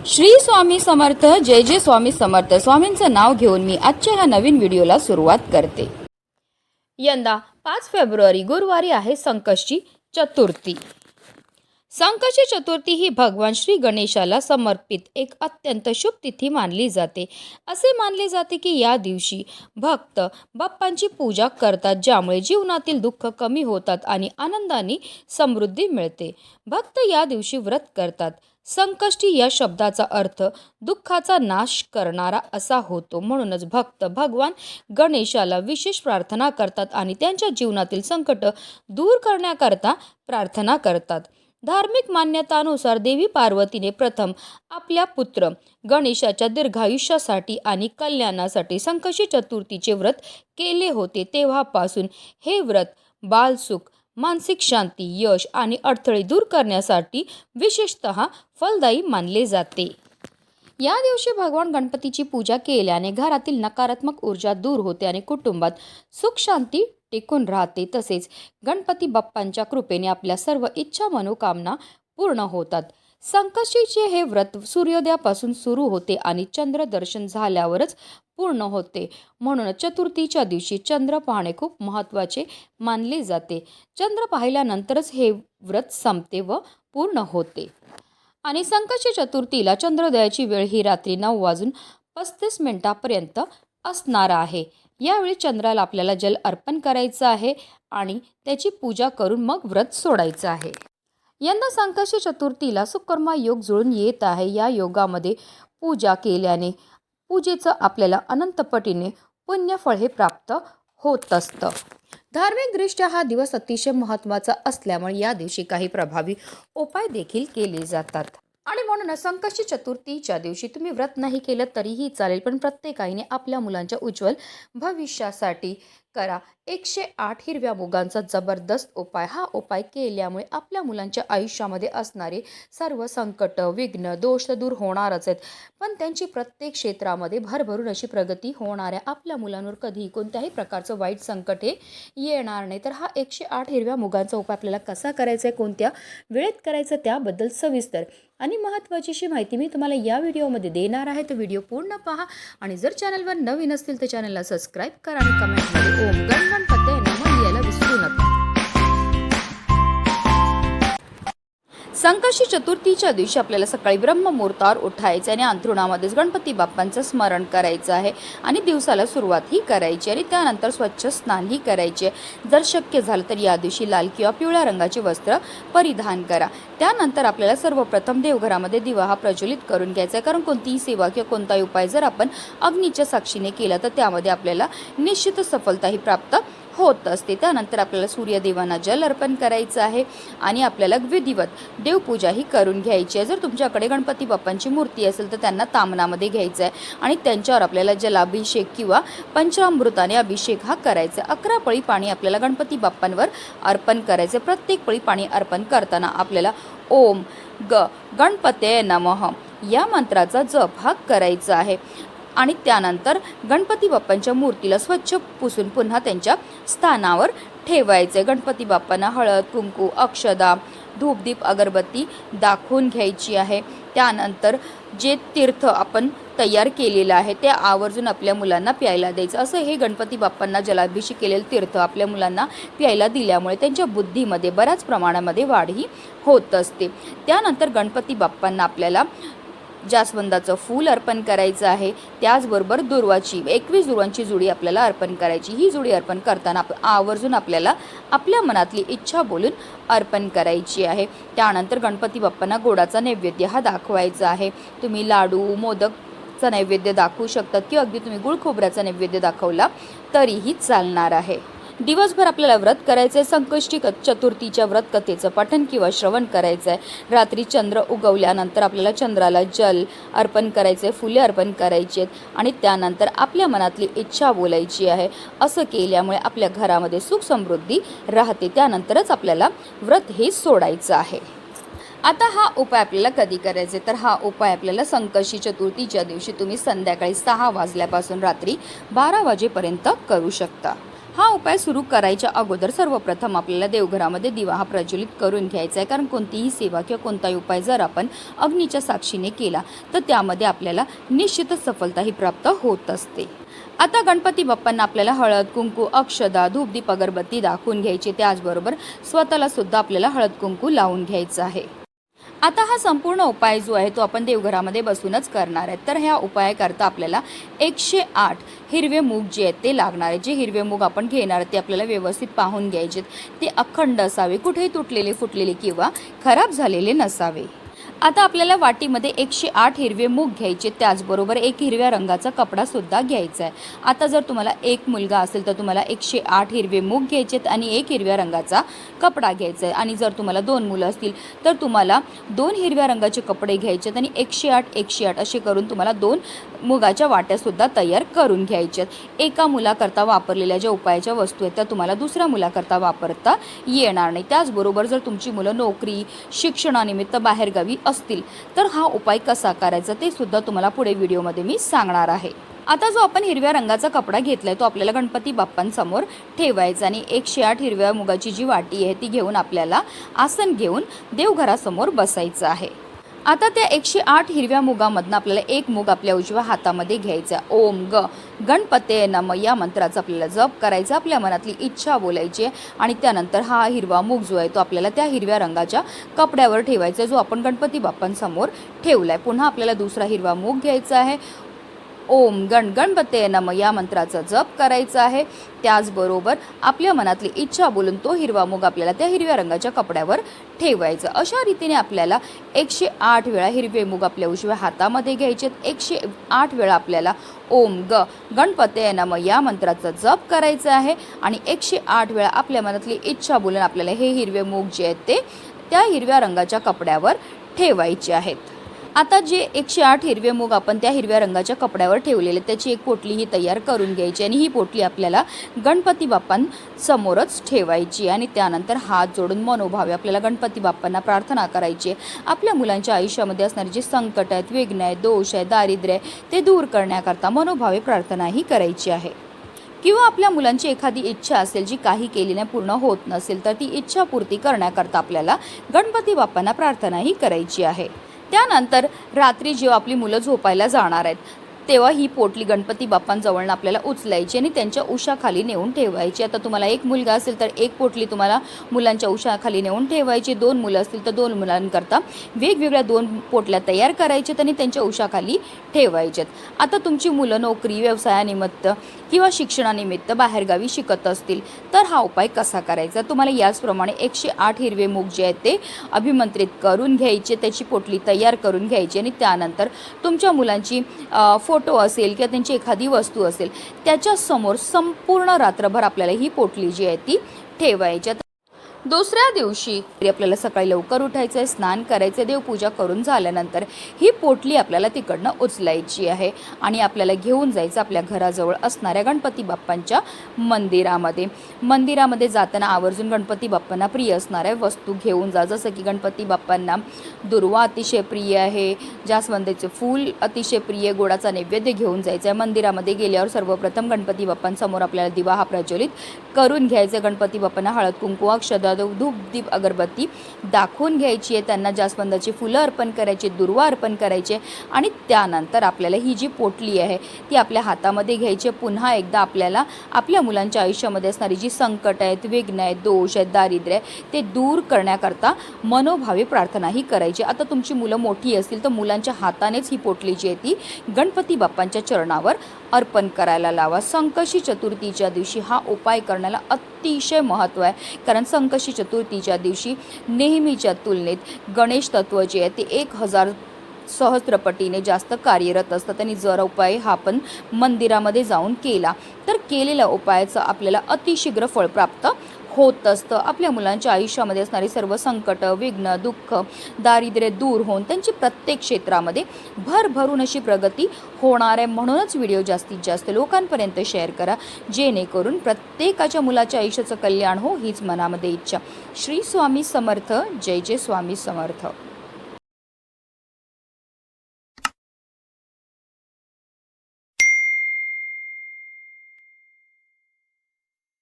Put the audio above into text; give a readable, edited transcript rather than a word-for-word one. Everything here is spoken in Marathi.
श्री स्वामी समर्थ. जय जय स्वामी समर्थ. स्वामींचं नाव घेऊन मी आजच्या ह्या नवीन व्हिडिओला सुरुवात करते. यंदा 5 फेब्रुवारी गुरुवारी आहे संकष्टी चतुर्थी. संकष्टी चतुर्थी ही भगवान श्री गणेशाला समर्पित एक अत्यंत शुभ तिथी मानली जाते. असे मानले जाते की या दिवशी भक्त बाप्पांची पूजा करतात, ज्यामुळे जीवनातील दुःख कमी होतात आणि आनंदाने समृद्धी मिळते. भक्त या दिवशी व्रत करतात. संकष्टी या शब्दाचा अर्थ दुःखाचा नाश करणारा असा होतो. म्हणूनच भक्त भगवान गणेशाला विशेष प्रार्थना करतात आणि त्यांच्या जीवनातील संकट दूर करण्याकरता प्रार्थना करतात. धार्मिक मान्यतानुसार देवी पार्वतीने प्रथम आपल्या पुत्र गणेशाच्या दीर्घायुष्यासाठी आणि कल्याणासाठी संकष्टी चतुर्थीचे व्रत केले होते. तेव्हापासून हे व्रत बालसुख, मानसिक शांती, यश आणि अडथळे दूर करण्यासाठी विशेषतः फलदायी मानले जाते. या दिवशी भगवान गणपतीची पूजा केल्याने घरातील नकारात्मक ऊर्जा दूर होते आणि कुटुंबात सुख शांती टिकून राहते. तसेच गणपती बाप्पांच्या कृपेने आपल्या सर्व इच्छा मनोकामना पूर्ण होतात. संकष्टीचे हे व्रत सूर्योदयापासून सुरू होते आणि चंद्र दर्शन झाल्यावरच पूर्ण होते. म्हणून चतुर्थीच्या दिवशी चंद्र पाहणे खूप महत्त्वाचे मानले जाते. चंद्र पाहिल्यानंतरच हे व्रत संपते व पूर्ण होते. आणि संकष्टी चतुर्थीला चंद्रोदयाची वेळ ही रात्री 9:35 असणार आहे. यावेळी चंद्राला आपल्याला जल अर्पण करायचं आहे आणि त्याची पूजा करून मग व्रत सोडायचं आहे. यंदा संकष्टी चतुर्थीला सुकर्मा योग जुळून येत आहे. या योगामध्ये पूजा केल्याने पूजेचं आपल्याला अनंतपटीने पुण्यफळ हे प्राप्त होत असतं. धार्मिकदृष्ट्या हा दिवस अतिशय महत्त्वाचा असल्यामुळे या दिवशी काही प्रभावी उपाय देखील केले जातात. आणि म्हणून संकष्टी चतुर्थीच्या दिवशी तुम्ही व्रत नाही केलं तरीही चालेल, पण प्रत्येकाने आपल्या मुलांच्या उज्ज्वल भविष्यासाठी करा 108 हिरव्या मुगांचा जबरदस्त उपाय. हा उपाय केल्यामुळे आपल्या मुलांच्या आयुष्यामध्ये असणारे सर्व संकट, विघ्न, दोष दूर होणारच आहेत, पण त्यांची प्रत्येक क्षेत्रामध्ये भरभरून अशी प्रगती होणार आहे. आपल्या मुलांवर कधीही कोणत्याही प्रकारचं वाईट संकट हे येणार नाही. तर हा 108 हिरव्या मुगांचा उपाय आपल्याला कसा करायचा आहे, कोणत्या वेळेत करायचं, त्याबद्दल सविस्तर आणि महत्त्वाची अशी माहिती मी तुम्हाला या व्हिडिओमध्ये देणार आहे. तर व्हिडिओ पूर्ण पहा आणि जर चॅनलवर नवीन असतील तर चॅनलला सबस्क्राईब करा आणि कमेंटमध्ये ओम गणपतये नमः यायला विसरू नका. संकष्टी चतुर्थीच्या दिवशी आपल्याला सकाळी ब्रह्ममुहूर्तावर उठायचं आणि अंथरुणामध्येच गणपती बाप्पांचं स्मरण करायचं आहे आणि दिवसाला सुरुवात ही करायची आणि त्यानंतर स्वच्छ स्नानही करायचे. जर शक्य झालं तर या दिवशी लाल किंवा पिवळ्या रंगाचे वस्त्र परिधान करा. त्यानंतर आपल्याला सर्वप्रथम देवघरामध्ये दिवा हा प्रज्वलित करून घ्यायचा आहे, कारण कोणतीही सेवा किंवा कोणताही उपाय जर आपण अग्नीच्या साक्षीने केला तर त्यामध्ये आपल्याला निश्चित सफलताही प्राप्त होत असते. त्यानंतर आपल्याला सूर्यदेवांना जल अर्पण करायचं आहे आणि आपल्याला विधिवत देवपूजाही करून घ्यायची आहे. जर तुमच्याकडे गणपती बाप्पांची मूर्ती असेल तर त्यांना तामनामध्ये घ्यायचं आहे आणि त्यांच्यावर आपल्याला जलाभिषेक किंवा पंचामृताने अभिषेक हा करायचा आहे. 11 पळी पाणी आपल्याला गणपती बाप्पांवर अर्पण करायचं. प्रत्येक पळी पाणी अर्पण करताना आपल्याला ओम गणपतये नमः या मंत्राचा जप हा करायचा आहे आणि त्यानंतर गणपती बाप्पांच्या मूर्तीला स्वच्छ पुसून पुन्हा त्यांच्या स्थानावर ठेवायचे. गणपती बाप्पांना हळद, कुंकू, अक्षदा, धूपदीप, अगरबत्ती दाखवून घ्यायची आहे. त्यानंतर जे तीर्थ आपण तयार केलेलं आहे ते आवर्जून आपल्या मुलांना प्यायला द्यायचं. असं हे गणपती बाप्पांना जलाभिषेक केलेलं तीर्थ आपल्या मुलांना प्यायला दिल्यामुळे त्यांच्या बुद्धीमध्ये बऱ्याच प्रमाणामध्ये वाढही होत असते. त्यानंतर गणपती बाप्पांना आपल्याला जास्वंदाचं फूल अर्पण करायचं आहे. त्याचबरोबर 21 दुर्वांची जुडी आपल्याला अर्पण करायची. ही जुडी अर्पण करताना आवर्जून आपल्याला आपल्या मनातली इच्छा बोलून अर्पण करायची आहे. त्यानंतर गणपती बाप्पांना गोडाचा नैवेद्य हा दाखवायचा आहे. तुम्ही लाडू, मोदकचा नैवेद्य दाखवू शकतात किंवा अगदी तुम्ही गुळ खोबऱ्याचा नैवेद्य दाखवला तरीही चालणार आहे. दिवसभर आपल्याला व्रत करायचं आहे. संकष्टी चतुर्थीच्या व्रत कथेचं पठण किंवा श्रवण करायचं आहे. रात्री चंद्र उगवल्यानंतर आपल्याला चंद्राला जल अर्पण करायचं आहे, फुले अर्पण करायची आहेत आणि त्यानंतर आपल्या मनातली इच्छा बोलायची आहे. असं केल्यामुळे आपल्या घरामध्ये सुख समृद्धी राहते. त्यानंतरच आपल्याला व्रत हे सोडायचं आहे. आता हा उपाय आपल्याला कधी करायचे, तर हा उपाय आपल्याला संकष्टी चतुर्थीच्या दिवशी तुम्ही संध्याकाळी 6 वाजल्यापासून रात्री 12 वाजेपर्यंत करू शकता. हा उपाय सुरू करायच्या अगोदर सर्वप्रथम आपल्याला देवघरामध्ये दिवा हा प्रज्वलित करून घ्यायचा आहे, कारण कोणतीही सेवा किंवा कोणताही उपाय जर आपण अग्नीच्या साक्षीने केला तर त्यामध्ये आपल्याला निश्चितच सफलता ही प्राप्त होत असते। आता गणपती बाप्पांना आपल्याला हळद कुंकू अक्षदा धूपदीप अगरबत्ती दाखवून घ्यायची, त्याचबरोबर स्वतःला सुद्धा आपल्याला हळद कुंकू लावून घ्यायचं आहे। आता हा संपूर्ण उपाय जो आहे तो आपण देवघरामध्ये बसूनच करणार आहे। तर ह्या उपायाकरता आपल्याला 108 हिरवे मूग जे आहेत ते लागणार आहे। जे हिरवे मूग आपण घेणार ते आपल्याला व्यवस्थित पाहून घ्यायचे, ते अखंड असावे, कुठेही तुटलेले फुटलेले किंवा खराब झालेले नसावे। आता आपल्याला वाटीमध्ये 108 हिरवे मूग घ्यायचे, त्याचबरोबर एक हिरव्या रंगाचा कपडा सुद्धा घ्यायचा आहे। आता जर तुम्हाला एक मुलगा असेल तर तुम्हाला 108 हिरवे मूग घ्यायचेत आणि एक हिरव्या रंगाचा कपडा घ्यायचा आहे, आणि जर तुम्हाला 2 मुलं असतील तर तुम्हाला 2 हिरव्या रंगाचे कपडे घ्यायचेत आणि 108 108 असे करून तुम्हाला 2 मुगाच्या वाट्या सुद्धा तयार करून घ्यायच्यात। एका मुलाकरता वापरलेल्या ज्या उपायाच्या वस्तू आहेत त्या तुम्हाला दुसऱ्या मुलाकरता वापरता येणार नाही। त्याचबरोबर जर तुमची मुलं नोकरी शिक्षणानिमित्त बाहेरगावी असतील तर हा उपाय कसा करायचा ते सुद्धा तुम्हाला पुढे व्हिडिओमध्ये मी सांगणार आहे। आता जो आपण हिरव्या रंगाचा कपडा घेतलाय तो आपल्याला गणपती बाप्पांसमोर ठेवायचा आणि 108 हिरव्या मुगाची जी वाटी आहे ती घेऊन आपल्याला आसन घेऊन देवघरासमोर बसायचं आहे। आता त्या 108 हिरव्या मुगामधनं आपल्याला एक मूग आपल्या उजव्या हातामध्ये घ्यायचा। ओम गणपते नम या मंत्राचा आपल्याला जप करायचा, आपल्या मनातली इच्छा बोलायची आणि त्यानंतर हा हिरवा मूग जो आहे तो आपल्याला त्या हिरव्या रंगाच्या कपड्यावर ठेवायचा जो आपण गणपती बाप्पांसमोर ठेवलाय। पुन्हा आपल्याला दुसरा हिरवा मूग घ्यायचा आहे, ओम गणपते नम या मंत्राचा जप करायचा आहे। त्याचबरोबर आपल्या मनातली इच्छा बोलून तो हिरवा मूग आपल्याला त्या हिरव्या रंगाच्या कपड्यावर ठेवायचं। अशा रीतीने आपल्याला 108 वेळा हिरवे मूग आपल्या उजव्या हातामध्ये घ्यायचे, 108 वेळा आपल्याला ओम गणपते नम या मंत्राचा जप करायचा आहे आणि 108 वेळा आपल्या मनातली इच्छा बोलून आपल्याला हे हिरवे मूग जे आहेत ते त्या हिरव्या रंगाच्या कपड्यावर ठेवायचे आहेत। आता जे 108 हिरवे मूग आपण त्या हिरव्या रंगाच्या कपड्यावर ठेवलेले त्याची एक पोटली ही तयार करून घ्यायची आणि ही पोटली आपल्याला गणपती बाप्पांसमोरच ठेवायची आणि त्यानंतर हात जोडून मनोभावे आपल्याला गणपती बाप्पांना प्रार्थना करायची। आपल्या मुलांच्या आयुष्यामध्ये असणारे जे संकट आहेत, विघ्न आहेत, दोष आहे, दारिद्र्य आहे ते दूर करण्याकरता मनोभावे प्रार्थनाही करायची आहे। किंवा आपल्या मुलांची एखादी इच्छा असेल जी काही केली पूर्ण होत नसेल तर ती इच्छा पूर्ती करण्याकरता आपल्याला गणपती बाप्पांना प्रार्थनाही करायची आहे। त्यानंतर रात्री जेव्हा आपली मुलं झोपायला जाणार आहेत तेव्हा ही पोटली गणपती बाप्पांजवळ आपल्याला उचलायची आणि त्यांच्या उशाखाली नेऊन ठेवायची। आता तुम्हाला एक मुलगा असेल तर एक पोटली तुम्हाला मुलांच्या उशाखाली नेऊन ठेवायची, 2 मुलं असतील तर 2 मुलांकरता वेगवेगळ्या 2 पोटल्या तयार करायच्यात आणि त्यांच्या उशाखाली ठेवायच्यात। आता तुमची मुलं नोकरी व्यवसायानिमित्त किंवा शिक्षणानिमित्त बाहेरगावी शिकत असतील तर हा उपाय कसा करायचा, तुम्हाला याचप्रमाणे 108 हिरवे मूग जे आहेत ते अभिमंत्रित करून घ्यायचे, त्याची पोटली तयार करून घ्यायची आणि त्यानंतर तुमच्या मुलांची फोटो असेल किंवा त्यांची एखादी वस्तू असेल त्याच्या समोर संपूर्ण रात्रभर आपल्याला ही पोटली जी आहे ती ठेवायची। दुसऱ्या दिवशी आपल्याला सकाळी लवकर उठायचं आहे, स्नान करायचं, देवपूजा करून झाल्यानंतर ही पोटली आपल्याला तिकडनं उचलायची आहे आणि आपल्याला घेऊन जायचं आपल्या घराजवळ असणाऱ्या गणपती बाप्पांच्या मंदिरामध्ये जाताना आवर्जून गणपती बाप्पांना प्रिय असणाऱ्या वस्तू घेऊन जा। जसं की गणपती बाप्पांना दुर्वा अतिशय प्रिय आहे, जास्वंदीचे फूल अतिशय प्रिय, गोडाचा नैवेद्य घेऊन जायचं आहे। मंदिरामध्ये गेल्यावर सर्वप्रथम गणपती बाप्पांसमोर आपल्याला दिवा हा प्रज्वलित करून घ्यायचा। गणपती बाप्पांना हळद कुंकू अक्षदा धूप दीप अगरबत्ती दाखवून घ्यायची आहे, त्यांना जास्वंदाची फुलं अर्पण करायची, दुर्वा अर्पण करायचे आणि त्यानंतर आपल्याला ही जी पोटली आहे ती आपल्या हातामध्ये घ्यायची। पुन्हा एकदा आपल्याला आपल्या मुलांच्या आयुष्यामध्ये असणारी जी संकट आहेत, विघ्न आहेत, दोष आहेत, दारिद्र्य आहे ते दूर करण्याकरता मनोभावे प्रार्थनाही करायची। आता तुमची मुलं मोठी असतील तर मुलांच्या हातानेच ही पोटली जी आहे ती गणपती बाप्पांच्या चरणावर अर्पण करायला लावा। संकष्टी चतुर्थीच्या दिवशी हा उपाय करण्याला अतिशय महत्त्व आहे, कारण संकष्टी चतुर्थीच्या दिवशी नेहमीच्या तुलनेत गणेश तत्व जे आहे ते 1000 सहस्त्रपटीने जास्त कार्यरत असतात आणि जर उपाय हा आपण मंदिरामध्ये जाऊन केला तर केलेल्या उपायाचं आपल्याला अतिशीघ्र फळ प्राप्त होत असतं। आपल्या मुलांच्या आयुष्यामध्ये असणारी सर्व संकट, विघ्न, दुःख, दारिद्र्य दूर होऊन त्यांची प्रत्येक क्षेत्रामध्ये भरभरून अशी प्रगती होणार आहे। म्हणूनच व्हिडिओ जास्तीत जास्त लोकांपर्यंत शेअर करा, जेणेकरून प्रत्येकाच्या मुलाच्या आयुष्याचं कल्याण हो हीच मनामध्ये इच्छा। श्री स्वामी समर्थ, जय जय स्वामी समर्थ।